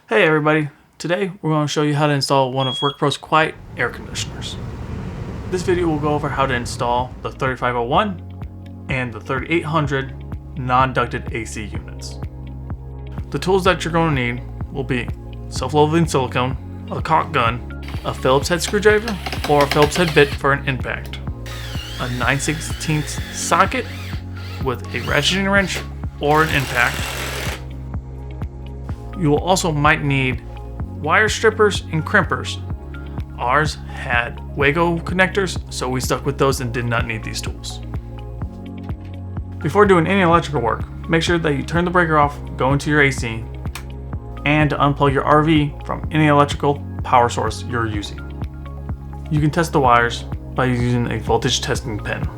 Hey everybody, today we're going to show you how to install one of RecPro's quiet air conditioners. This video will go over how to install the 3501 and the 3800 non-ducted AC units. The tools that you're going to need will be self-leveling silicone, a caulk gun, a Phillips head screwdriver or a Phillips head bit for an impact, a 9/16 socket with a ratcheting wrench or an impact. You will also might need wire strippers and crimpers. Ours had Wago connectors, so we stuck with those and did not need these tools. Before doing any electrical work, make sure that you turn the breaker off, go into your AC, and to unplug your RV from any electrical power source you're using. You can test the wires by using a voltage testing pen.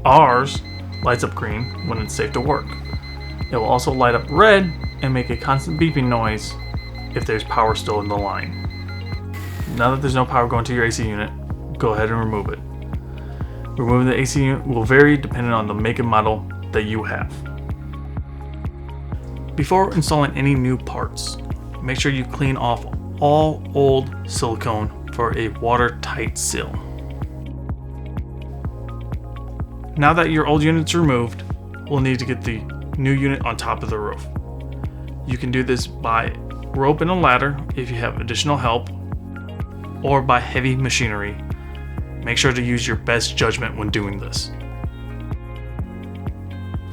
Ours lights up green when it's safe to work. It will also light up red and make a constant beeping noise if there's power still in the line. Now that there's no power going to your AC unit, go ahead and remove it. Removing the AC unit will vary depending on the make and model that you have. Before installing any new parts, make sure you clean off all old silicone for a watertight seal. Now that your old unit's removed, we'll need to get the new unit on top of the roof. You can do this by rope and a ladder if you have additional help, or by heavy machinery. Make sure to use your best judgment when doing this.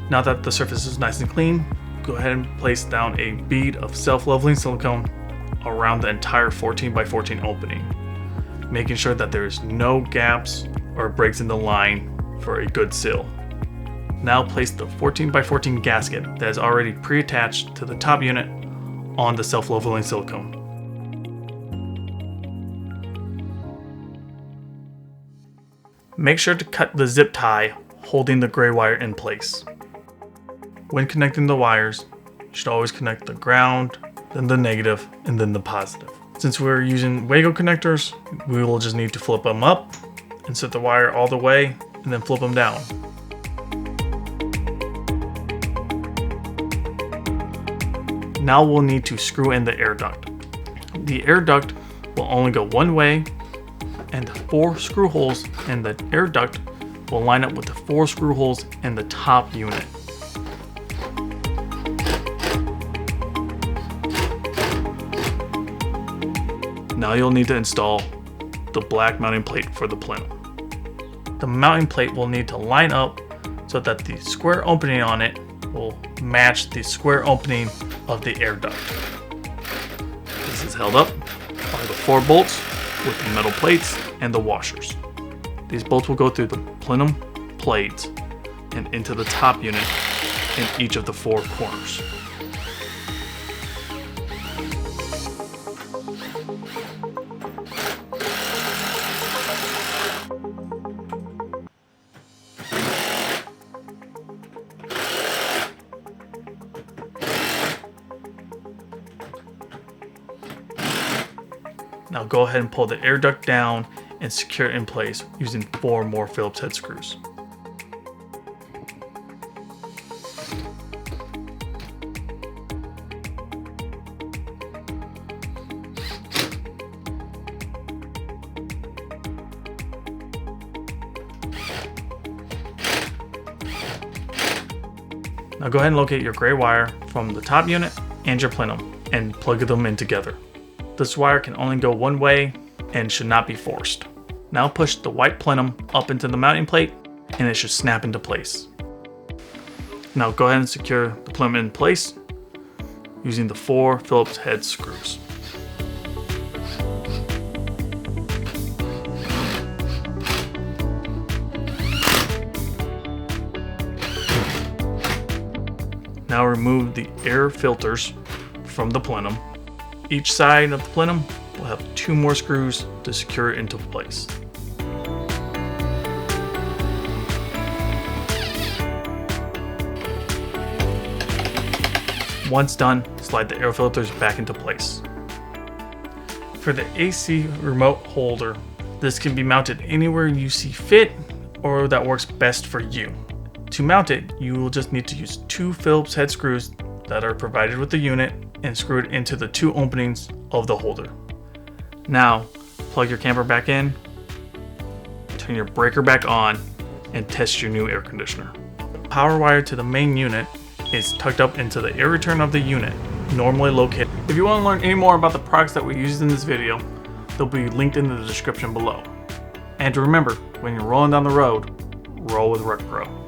Now that the surface is nice and clean, go ahead and place down a bead of self-leveling silicone around the entire 14x14 opening, making sure that there is no gaps or breaks in the line for a good seal. Now place the 14x14 gasket that is already pre-attached to the top unit on the self-leveling silicone. Make sure to cut the zip tie holding the gray wire in place. When connecting the wires, you should always connect the ground, then the negative, and then the positive. Since we're using Wago connectors, we will just need to flip them up, insert the wire all the way, and then flip them down. Now we'll need to screw in the air duct. The air duct will only go one way, and the 4 screw holes in the air duct will line up with the 4 screw holes in the top unit. Now you'll need to install the black mounting plate for the plenum. The mounting plate will need to line up so that the square opening on it will match the square opening of the air duct. This is held up by the 4 bolts with the metal plates and the washers. These bolts will go through the plenum plates and into the top unit in each of the 4 corners. Now go ahead and pull the air duct down and secure it in place using 4 more Phillips head screws. Now go ahead and locate your gray wire from the top unit and your plenum and plug them in together. This wire can only go one way and should not be forced. Now push the white plenum up into the mounting plate and it should snap into place. Now go ahead and secure the plenum in place using the 4 Phillips head screws. Now remove the air filters from the plenum. Each side of the plenum will have 2 more screws to secure it into place. Once done, slide the air filters back into place. For the AC remote holder, this can be mounted anywhere you see fit or that works best for you. To mount it, you will just need to use 2 Phillips head screws that are provided with the unit and screw it into the 2 openings of the holder. Now, plug your camper back in, turn your breaker back on, and test your new air conditioner. The power wire to the main unit is tucked up into the air return of the unit, normally located. If you want to learn any more about the products that we used in this video, they'll be linked in the description below. And remember, when you're rolling down the road, roll with RecPro.